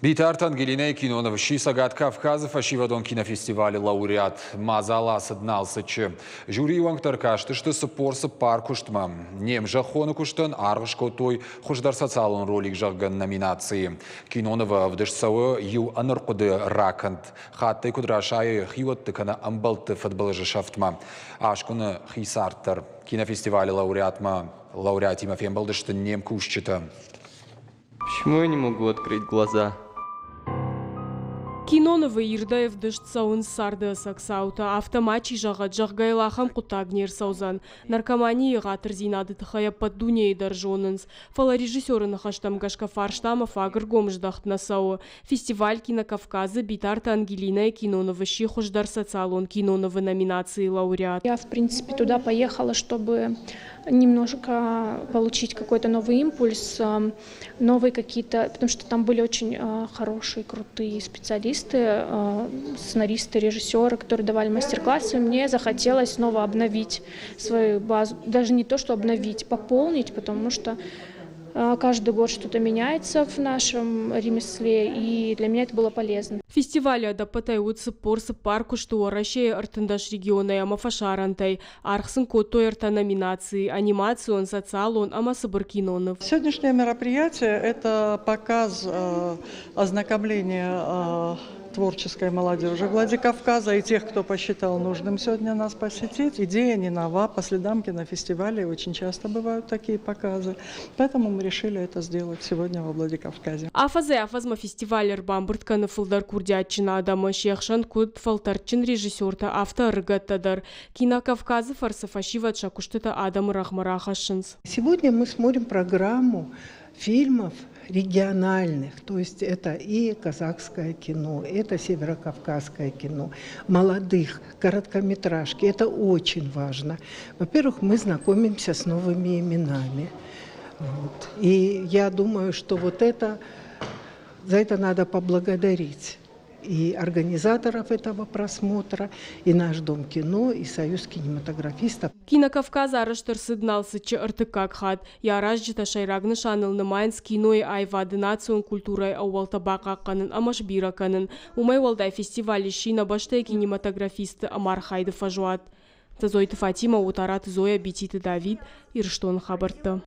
Битартан Гелиней кинонов Шисагат Кавказов Ашивадон кинофестивале лауреат Мазала Садналсычы. Жюри уаңтар кашты, что сыпорсы пар куштма. Нем жахоны куштын арғышко той хуждар социалын ролик жағған номинации. Кинонова вдышсауы ю анырқуды ракант. Хатты кудрашайы хиватты кана амбалты футболыжы шафтма. Ашкуны хисарттар. Кинофестивале лауреат Тимофеем Балдышты нем кушчыты. Почему я не могу открыть глаза? Киноновы Ирдаев дышцауын сарды саксаута автомачи жағат жағгайлахам құтагнер саузан. Наркомании ғатыр зинады тыхая под дуней даржонынс. Фала режиссеры хаштам гашка фарштамов агр гомждахт насауы. Фестиваль кинокавказа Битарта Ангелина Кинонова щихуждар социалон Киноновы номинации лауреат. Я, в принципе, туда поехала, чтобы немножко получить какой-то новый импульс, новые какие-то, потому что там были очень хорошие, крутые специалисты, сценаристы, режиссеры, которые давали мастер-классы. Мне захотелось снова обновить свою базу, даже не то, что обновить, пополнить, потому что каждый год что-то меняется в нашем ремесле, и для меня это было полезно. Фестиваль адапатай утсы порсы парку, что оращей артындаш региона яма фашарантай, архсын котой арта номинации, анимацион, социалон, амасыбыр кинонов. Сегодняшнее мероприятие – это показ ознакомления творческой молодежи Владикавказа и тех, кто посчитал нужным сегодня нас посетить. Идея не нова, по следам кинофестивалей очень часто бывают такие показы, поэтому мы решили это сделать сегодня во Владикавказе. Афазма фестивалер бамбыртканы фылдар курдятчина адамы шехшан куд фалтарчин режиссерта авторгаттадар. Кинокавказы фарсафашиват шакуштыта адамы рахмарахашынс. Сегодня мы смотрим программу фильмов региональных, то есть это и казахское кино, это северокавказское кино, молодых, короткометражки. Это очень важно. Во-первых, мы знакомимся с новыми именами. Вот. И я думаю, что за это надо поблагодарить и организаторов этого просмотра, и наш Дом кино, и Союз кинематографистов. Кинокавказ арыштыр сыдналсычы ыртыкак хат. Яраж жита шайрагны шанылны майнс киной айвады национ культурай ауалта бақаққанын амаш бираканын. Умай валдай фестивали шина баштай кинематографисты Амар Хайды фажуат. Тазойты Фатима, Утарат Зоя, Бетиты Давид, Ирштон хабарты.